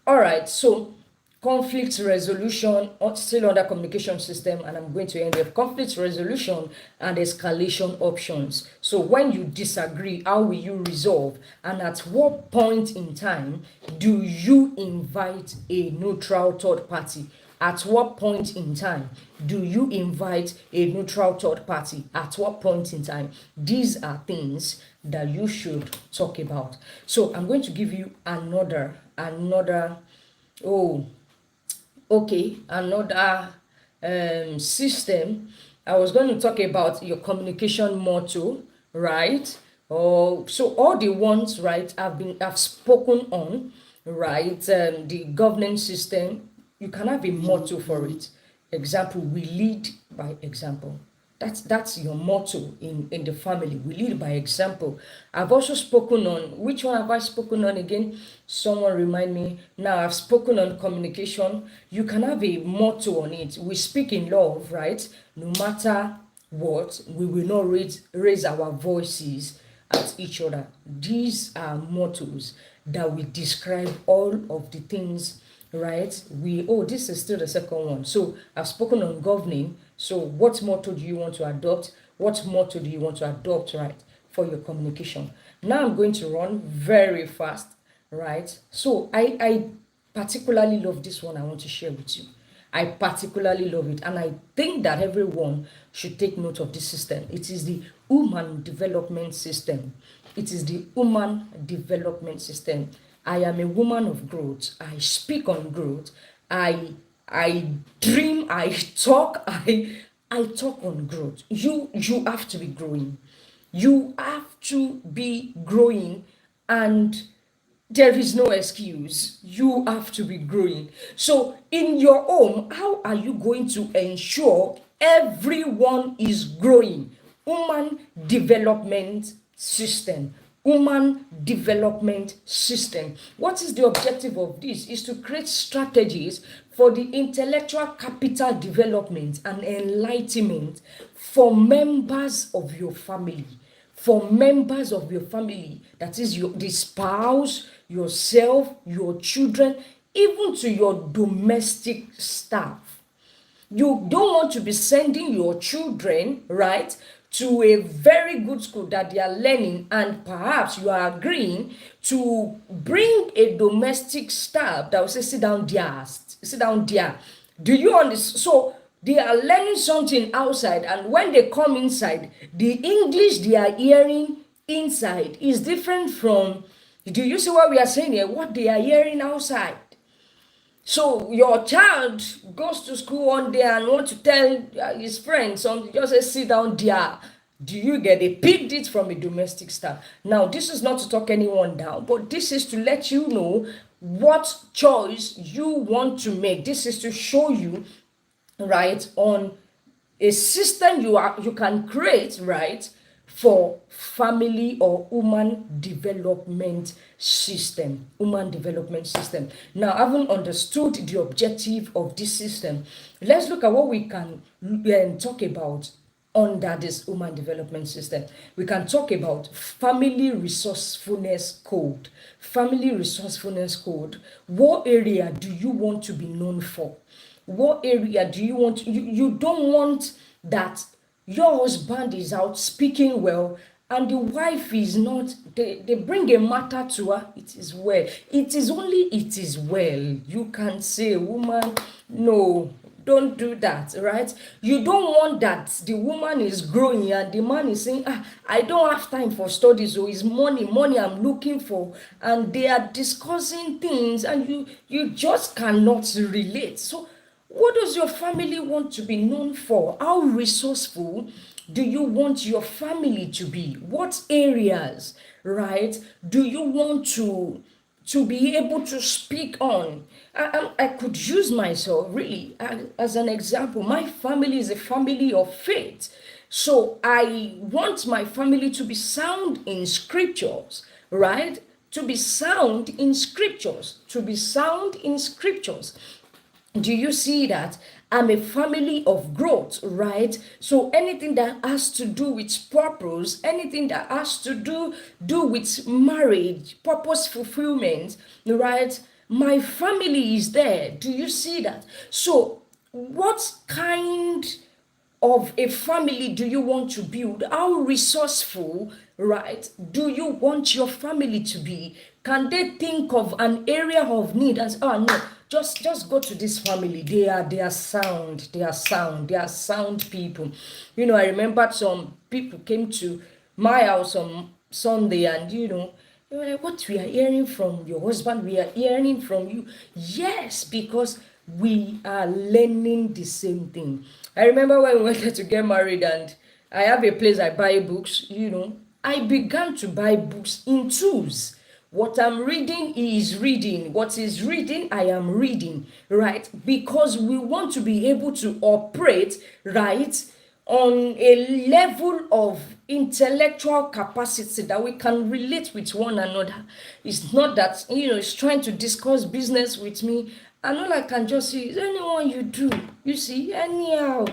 Speaker 1: All right, so conflict resolution, still under communication system, and I'm going to end with conflict resolution and escalation options. So when you disagree, how will you resolve, and at what point in time do you invite a neutral third party? At what point in time do you invite a neutral third party? At what point in time? These are things that you should talk about. So I'm going to give you another oh okay, another system. I was going to talk about your communication motto, right? Oh, so all the ones, right, I've spoken on, right? The governance system, you can have a motto for it. Example, we lead by example. That's your motto in the family. We lead by example. I've also spoken on, which one have I spoken on again? Someone remind me. Now I've spoken on communication. You can have a motto on it. We speak in love, right? No matter what, we will not raise our voices at each other. These are mottos that will describe all of the things, right? This is still the second one. So I've spoken on governing. So what motto do you want to adopt? What motto do you want to adopt, right, for your communication? Now I'm going to run very fast, right? So I particularly love this one. I want to share with you. I particularly love it, and I think that everyone should take note of this system. It is the human development system. It is the human development system. I am a woman of growth. I speak on growth. I dream, I talk, I talk on growth. You have to be growing. You have to be growing, and there is no excuse. You have to be growing. So in your home, how are you going to ensure everyone is growing? Human development system. Human development system. What is the objective of this? Is to create strategies for the intellectual capital development and enlightenment for members of your family. For members of your family, that is the spouse, yourself, your children, even to your domestic staff. You don't want to be sending your children, right, to a very good school that they are learning, and perhaps you are agreeing to bring a domestic staff that will say, sit down there. Do you understand? So they are learning something outside, and when they come inside, the English they are hearing inside is different from, do you see what we are saying here? What they are hearing outside. So your child goes to school one day and want to tell his friends something, just say, sit down there. Do you get it? Picked it from a domestic staff. Now, this is not to talk anyone down, but this is to let you know what choice you want to make. This is to show you, right, on a system you can create, right, for family or human development system. Now, having understood the objective of this system, let's look at what we can talk about under this human development system. We can talk about family resourcefulness code. What area do you want to be known for? What area do you want? You don't want that your husband is out speaking well and the wife is not. They bring a matter to her. It is well. It is well. You can say, woman, no, don't do that, right? You don't want that the woman is growing and the man is saying, I don't have time for studies, so it's money I'm looking for, and they are discussing things and you just cannot relate. So what does your family want to be known for? How resourceful do you want your family to be? What areas, right, do you want to be able to speak on. I could use myself really as an example. My family is a family of faith. So I want my family to be sound in scriptures, right? To be sound in scriptures, to be sound in scriptures. Do you see that? I'm a family of growth, right? So anything that has to do with purpose, anything that has to do with marriage, purpose fulfillment, right? My family is there. Do you see that? So what kind of a family do you want to build? How resourceful, right, do you want your family to be? Can they think of an area of need as, oh no, just go to this family, they are sound, they are sound people. I remember some people came to my house on Sunday, and they were like, what we are hearing from your husband, we are hearing from you. Yes, because we are learning the same thing. I remember when we wanted to get married, and I have a place I buy books, I began to buy books in twos. What I'm reading is reading. What is reading, I am reading, right? Because we want to be able to operate, right, on a level of intellectual capacity that we can relate with one another. It's not that, it's trying to discuss business with me, and all I can just say is anyone you do, you see, anyhow.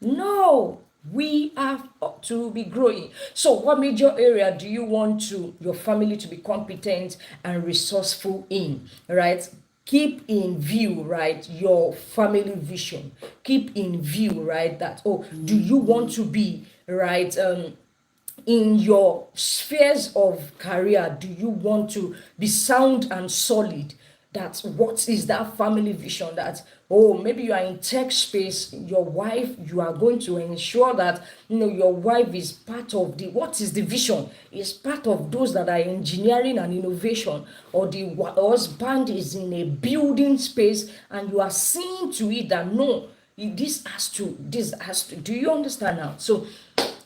Speaker 1: No, we have to be growing. So what major area do you want your family to be competent and resourceful in, right? Keep in view, right, your family vision. Keep in view, right, that, do you want to be, right, in your spheres of career, do you want to be sound and solid? That what is that family vision? That, maybe you are in tech space, your wife, you are going to ensure that your wife is part of what is the vision, is part of those that are engineering and innovation, or the husband is in a building space, and you are seeing to it that no, this has to, do you understand now? So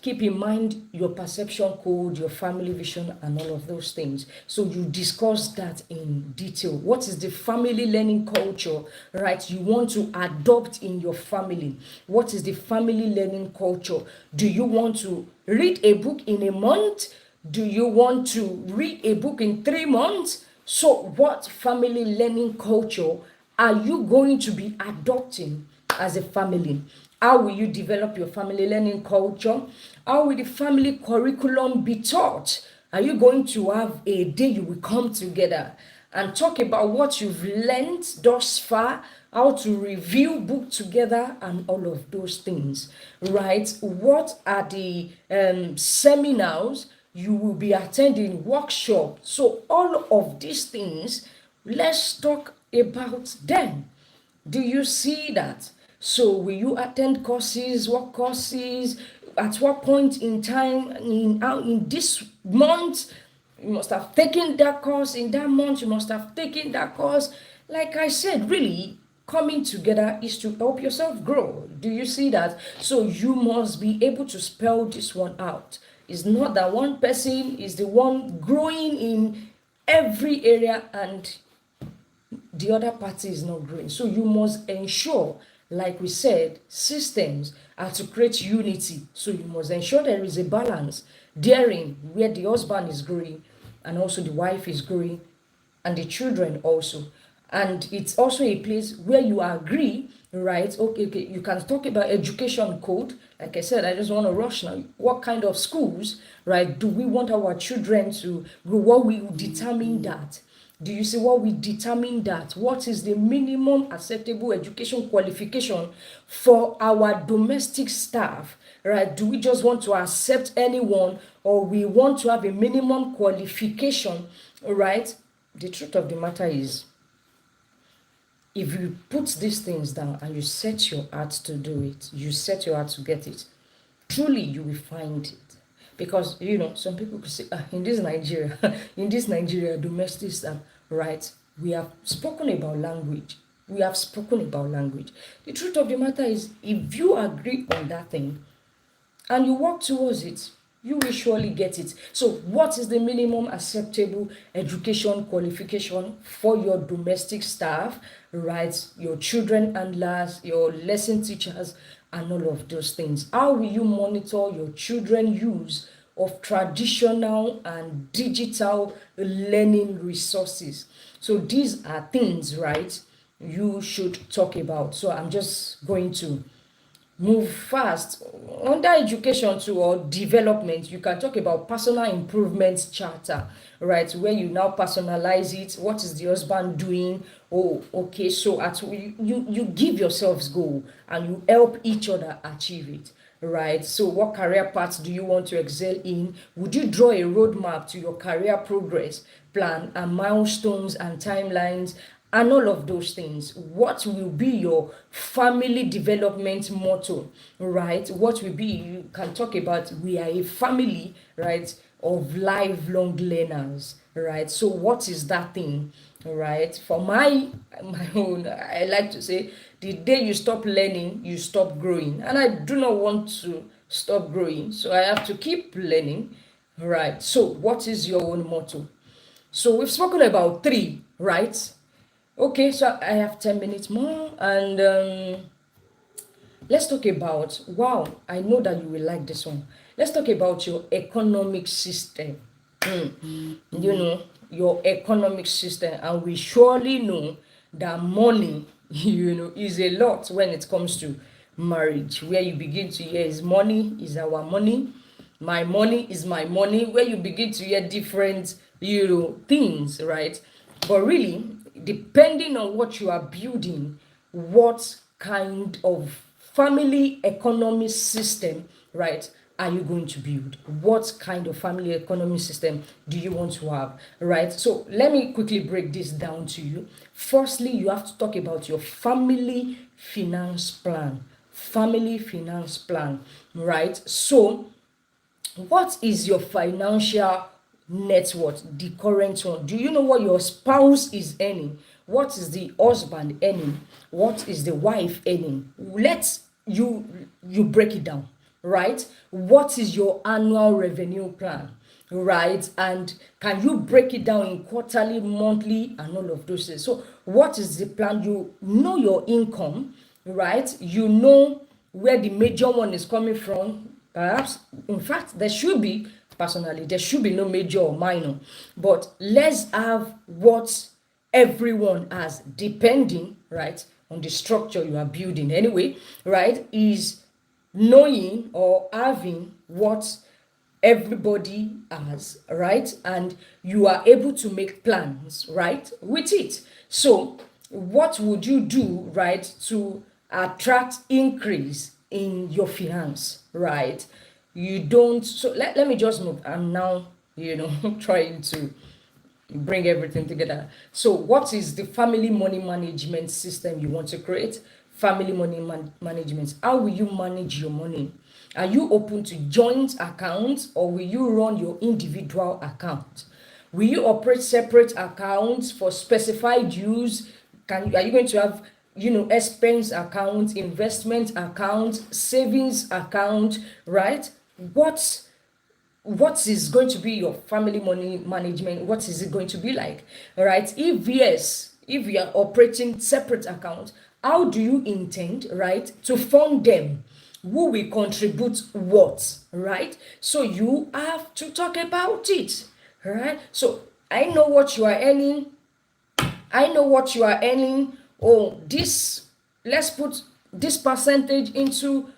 Speaker 1: keep in mind your perception code, your family vision, and all of those things. So you discuss that in detail. What is the family learning culture, right, you want to adopt in your family? What is the family learning culture? Do you want to read a book in a month? Do you want to read a book in 3 months? So what family learning culture are you going to be adopting as a family? How will you develop your family learning culture? How will the family curriculum be taught? Are you going to have a day you will come together and talk about what you've learned thus far, how to review book together, and all of those things, right? What are the seminars you will be attending, workshop? So all of these things, let's talk about them. Do you see that? So will you attend courses? What courses? At what point in time in this month you must have taken that course? In that month you must have taken that course. Like I said, really coming together is to help yourself grow. Do you see that? So you must be able to spell this one out. It's not that one person is the one growing in every area and the other party is not growing. So you must ensure, like we said, systems are to create unity. So you must ensure there is a balance therein, where the husband is growing and also the wife is growing and the children also. And it's also a place where you agree, right? Okay, you can talk about education code. Like I said, I just want to rush now. What kind of schools, right, do we want our children to go? What will determine that? Do you see what we determine that? What is the minimum acceptable education qualification for our domestic staff, right? Do we just want to accept anyone, or we want to have a minimum qualification, right? The truth of the matter is, if you put these things down and you set your heart to do it, you set your heart to get it, truly you will find it. Because some people could say, in this Nigeria, domestic stuff, right? We have spoken about language. The truth of the matter is, if you agree on that thing and you work towards it, you will surely get it. So what is the minimum acceptable education qualification for your domestic staff, right? Your children handlers, your lesson teachers, and all of those things. How will you monitor your children use of traditional and digital learning resources? So these are things, right, you should talk about. So I'm just going to move fast. Under education too, or development, you can talk about personal improvement charter, right, where you now personalize it. What is the husband doing? Oh, okay, so at you give yourselves goal and you help each other achieve it, right? So what career paths do you want to excel in? Would you draw a roadmap to your career progress plan and milestones and timelines and all of those things? What will be your family development motto, right? What will be, you can talk about, we are a family, right, of lifelong learners, right? So what is that thing, right? For my own, I like to say, the day you stop learning, you stop growing, and I do not want to stop growing, so I have to keep learning, right? So what is your own motto? So we've spoken about three, right? Okay, so I have 10 minutes more, and let's talk about, wow, I know that you will like this one. Let's talk about your economic system. You know, your economic system, and we surely know that money, is a lot when it comes to marriage, where you begin to hear is money is our money, my money is my money, where you begin to hear different, things, right? But really, depending on what you are building, what kind of family economy system, right, are you going to build? What kind of family economy system do you want to have, right? So let me quickly break this down to you. Firstly, you have to talk about your family finance plan. Family finance plan, right? So what is your financial net worth, the current one? Do you know what your spouse is earning? What is the husband earning? What is the wife earning? Let's you break it down, right? What is your annual revenue plan, right? And can you break it down in quarterly, monthly, and all of those things? So what is the plan? You know your income, right? You know where the major one is coming from. Perhaps, in fact, there should be, personally, there should be no major or minor. But let's have what everyone has, depending, right, on the structure you are building anyway, right, is knowing or having what everybody has, right? And you are able to make plans, right, with it. So what would you do, right, to attract increase in your finance, right? You don't, so let me just move. I'm now, trying to bring everything together. So what is the family money management system you want to create? Family money management. How will you manage your money? Are you open to joint accounts, or will you run your individual account? Will you operate separate accounts for specified use? Are you going to have, expense account, investment account, savings account, right? What is going to be your family money management? What is it going to be like? All right. If yes, if you are operating separate accounts, how do you intend, right, to fund them? Who will contribute what, right? So you have to talk about it, right? So I know what you are earning. I know what you are earning. Oh, this, let's put this percentage into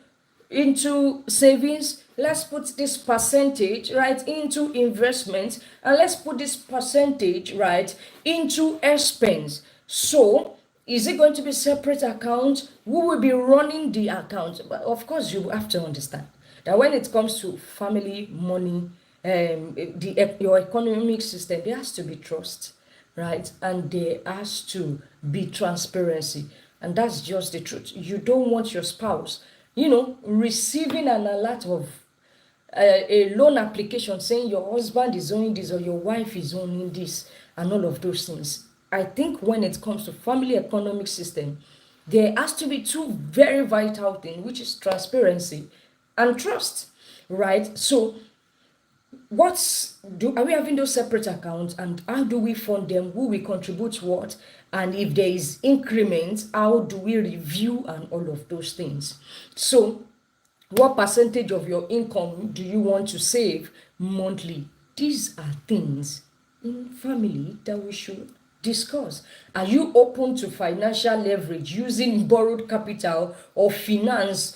Speaker 1: savings. Let's put this percentage, right, into investment, and let's put this percentage, right, into expense. So is it going to be separate account? Who will be running the account? But of course, you have to understand that when it comes to family money, your economic system, there has to be trust, right? And there has to be transparency. And that's just the truth. You don't want your spouse, receiving an alert of a loan application saying your husband is owning this or your wife is owning this and all of those things. I think when it comes to family economic system, there has to be two very vital things, which is transparency and trust, right? So are we having those separate accounts, and how do we fund them? Who we contribute what? And if there is increment, how do we review and all of those things? So what percentage of your income do you want to save monthly? These are things in family that we should discuss. Are you open to financial leverage using borrowed capital or finance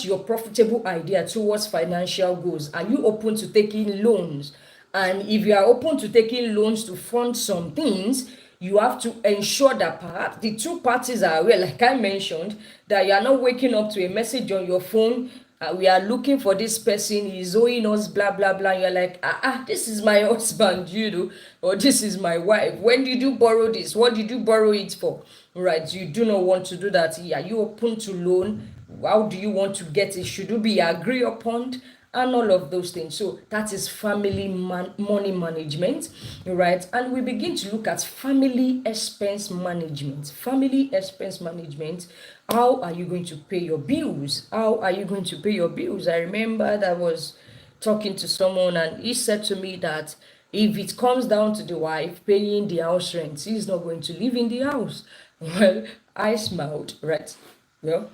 Speaker 1: your profitable idea towards financial goals? Are you open to taking loans? And if you are open to taking loans to fund some things, you have to ensure that perhaps the two parties are aware, like I mentioned, that you are not waking up to a message on your phone. We are looking for this person, he's owing us, blah blah blah. You're like, this is my husband, or this is my wife. When did you borrow this? What did you borrow it for? Right? You do not want to do that. Are you open to loan? How do you want to get it? Should it be agreed upon? And all of those things. So that is family money management, right? And we begin to look at family expense management. Family expense management. How are you going to pay your bills? How are you going to pay your bills? I remember that I was talking to someone, and he said to me that if it comes down to the wife paying the house rent, he's not going to live in the house. Well, I smiled, right? Well,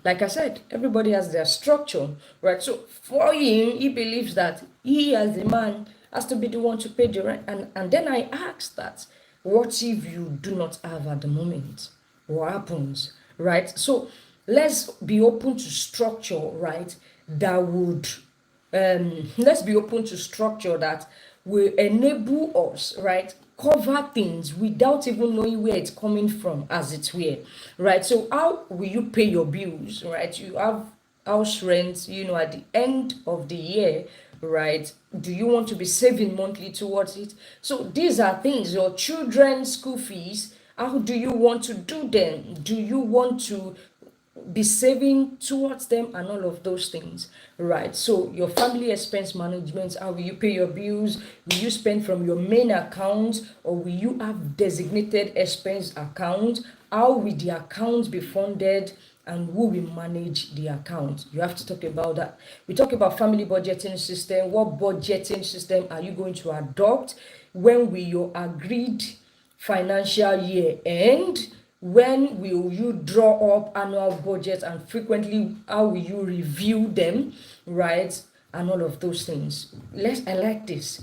Speaker 1: like I said, everybody has their structure, right? So for him, he believes that he, as the man, has to be the one to pay the rent. And then I asked that, what if you do not have at the moment? What happens, right? So let's be open to structure, right? That would, let's be open to structure that will enable us, right? Cover things without even knowing where it's coming from, as it were, right? So how will you pay your bills, right? You have house rent, at the end of the year, right? Do you want to be saving monthly towards it? So these are things. Your children's school fees, how do you want to do them? Do you want to be saving towards them and all of those things, right? So your family expense management, how will you pay your bills? Will you spend from your main account, or will you have designated expense account? How will the account be funded, and who will manage the account? You have to talk about that. We talk about family budgeting system. What budgeting system are you going to adopt? When will your agreed financial year end? When will you draw up annual budgets, and frequently how will you review them, right? And all of those things. I like this.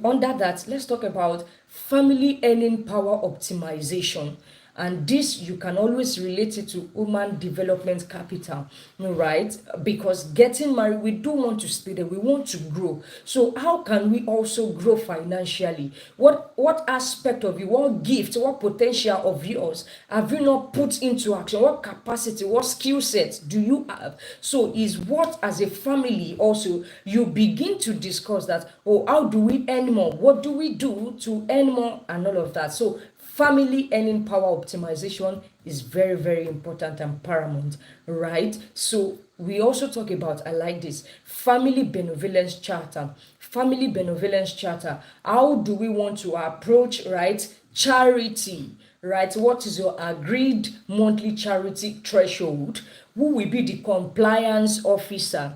Speaker 1: Under that, let's talk about family earning power optimization. And this, you can always relate it to human development capital, right? Because getting married, we don't want to stay there, we want to grow. So how can we also grow financially? What aspect of you, what gift, what potential of yours have you not put into action? What capacity, what skill sets do you have? So is what, as a family, also you begin to discuss that, oh, how do we earn more? What do we do to earn more? And all of that. So family earning power optimization is very, very important and paramount, right? So we also talk about, I like this, family benevolence charter. Family benevolence charter. How do we want to approach, right, charity, right? What is your agreed monthly charity threshold? Who will be the compliance officer?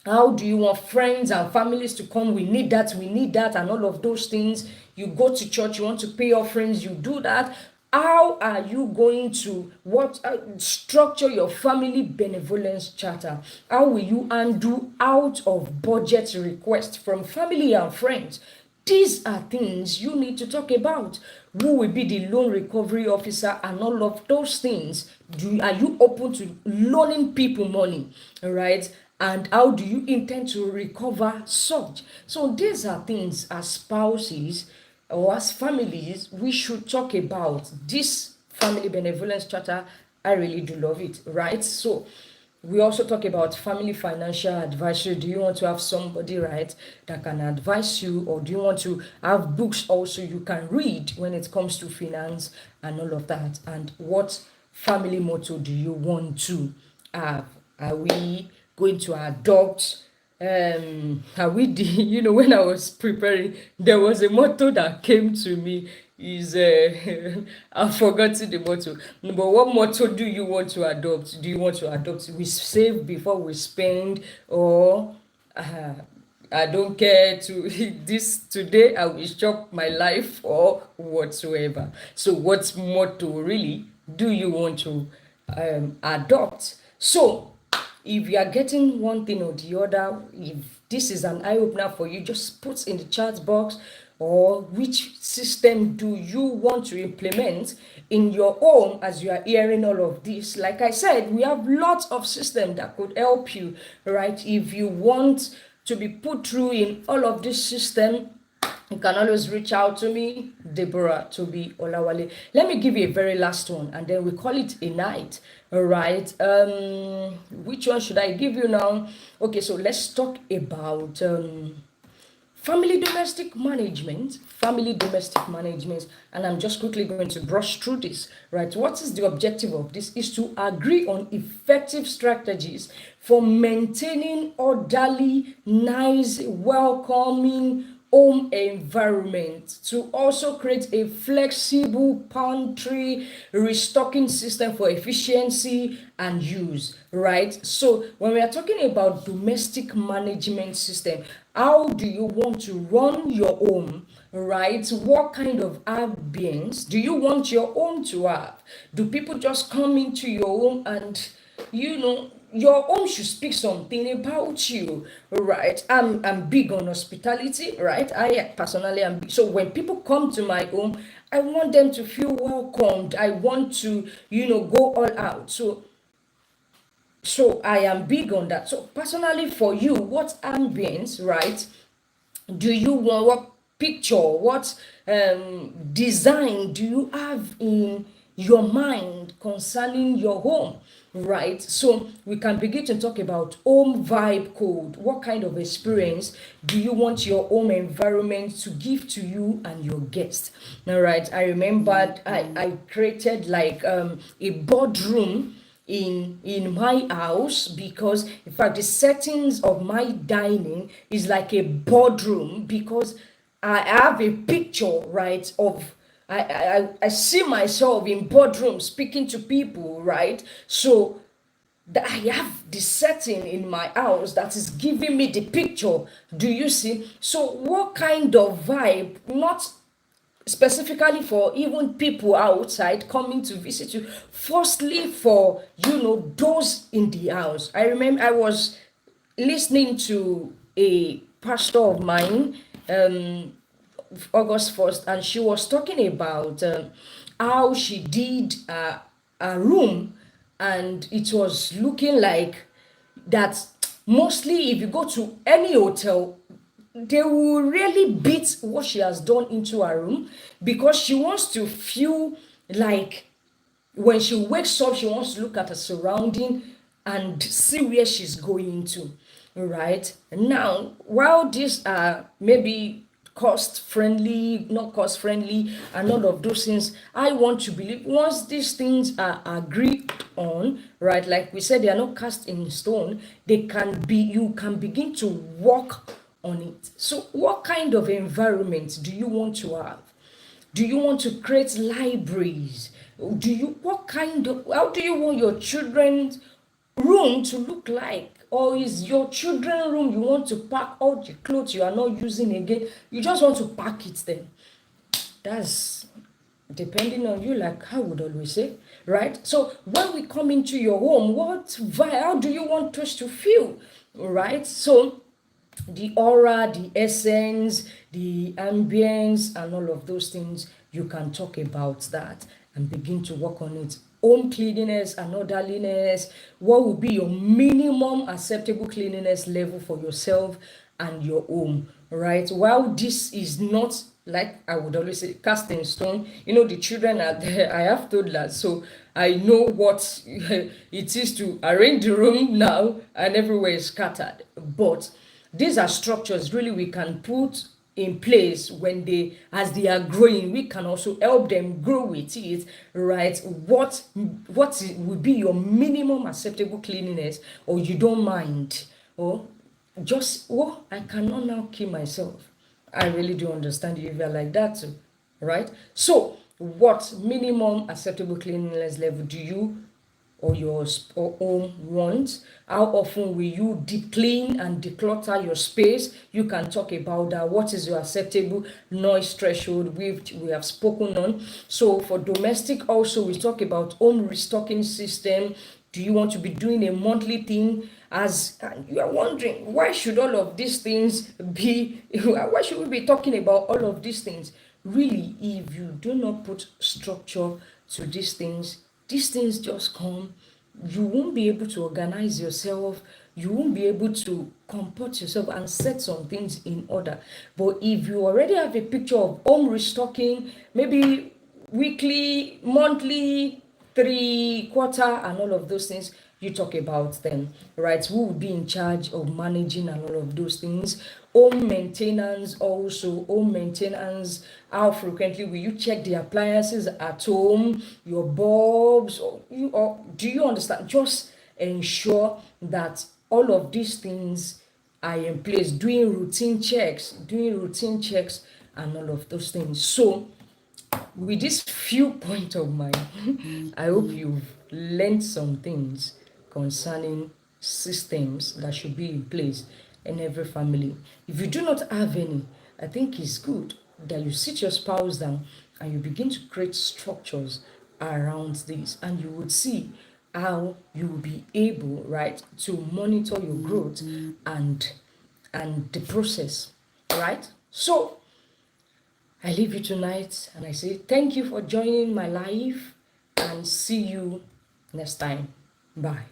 Speaker 1: How do you want friends and families to come? We need that, and all of those things. You go to church, you want to pay offerings, you do that. How are you going to structure your family benevolence charter? How will you undo out of budget requests from family and friends? These are things you need to talk about. Who will be the loan recovery officer and all of those things? Are you open to loaning people money, right? And how do you intend to recover such? So these are things, as spouses or as families, we should talk about. This family benevolence charter, I really do love it, right? So we also talk about family financial advisory. Do you want to have somebody, right, that can advise you, or do you want to have books also you can read when it comes to finance and all of that? And what family motto do you want to have? Are we going to adopt, are we when I was preparing, there was a motto that came to me, is I've forgotten the motto, but what motto do you want to adopt? Do you want to adopt, we save before we spend, or I don't care to this today. I will chop my life or whatsoever. So, what motto really do you want to adopt? So, if you are getting one thing or the other, if this is an eye opener for you, just put in the chat box, or which system do you want to implement in your home as you are hearing all of this. Like I said, we have lots of systems that could help you, right? If you want to be put through in all of this system, you can always reach out to me, Deborah Tobi Olawale. Let me give you a very last one, and then we call it a night. All right. Which one should I give you now? Okay, so let's talk about family domestic management, and I'm just quickly going to brush through this, right? What is the objective of this? Is to agree on effective strategies for maintaining orderly, nice, welcoming home environment, to also create a flexible pantry restocking system for efficiency and use, right? So when we are talking about domestic management system, how do you want to run your home, right? What kind of ambience do you want your home to have? Do people just come into your home and, your home should speak something about you, right? I'm big on hospitality, right? I personally am big. So when people come to my home, I want them to feel welcomed. I want to, go all out. So I am big on that. So personally for you, what ambience, right, do you want? What picture, what design do you have in your mind concerning your home, right? So we can begin to talk about home vibe code. What kind of experience do you want your home environment to give to you and your guests? All right, I remembered I created like a boardroom in my house, because in fact the settings of my dining is like a boardroom, because I have a picture, right, of I see myself in boardroom speaking to people, right? So that I have the setting in my house that is giving me the picture. Do you see? So what kind of vibe, not specifically for even people outside coming to visit you, firstly for those in the house. I remember I was listening to a pastor of mine, August 1st, and she was talking about how she did a room, and it was looking like that. Mostly if you go to any hotel, they will really beat what she has done into her room, because she wants to feel like when she wakes up, she wants to look at her surrounding and see where she's going to. Right now, while these are maybe cost friendly, not cost friendly, and all of those things, I want to believe once these things are agreed on, right, like we said, they are not cast in stone, they can be, you can begin to work on it. So what kind of environment do you want to have? Do you want to create libraries? What kind of, how do you want your children's room to look like? Or is your children room, you want to pack all the clothes you are not using again, you just want to pack it there? That's depending on you, like I would always say, right? So when we come into your home, how do you want us to feel, right? So the aura, the essence, the ambience, and all of those things, you can talk about that and begin to work on it. Home cleanliness and orderliness. What will be your minimum acceptable cleanliness level for yourself and your home, right? While this is not, like I would always say, cast in stone, the children are there. I have toddlers, so I know what it is to arrange the room now, and everywhere is scattered. But these are structures really we can put in place when as they are growing. We can also help them grow with it, right? What would be your minimum acceptable cleanliness, or you don't mind, or just, I cannot now kill myself. I really do understand you if you're like that too, right? So what minimum acceptable cleanliness level do you or your or home wants? How often will you deep clean and declutter your space? You can talk about that. What is your acceptable noise threshold, which we have spoken on? So for domestic also, we talk about home restocking system. Do you want to be doing a monthly thing? As you are wondering, why should all of these things be, why should we be talking about all of these things? Really, if you do not put structure to these things just come. You won't be able to organize yourself. You won't be able to comport yourself and set some things in order. But if you already have a picture of home restocking, maybe weekly, monthly, 3 quarter, and all of those things, you talk about them, right? Who will be in charge of managing and all of those things? Home maintenance, also home maintenance. How frequently will you check the appliances at home, your bulbs, or do you understand? Just ensure that all of these things are in place. Doing routine checks, and all of those things. So with this few point of mine, I hope you've learned some things concerning systems that should be in place in every family. If you do not have any, I think it's good that you sit your spouse down and you begin to create structures around this, and you would see how you will be able, right, to monitor your growth and the process, right? So I leave you tonight and I say thank you for joining my life and see you next time. Bye.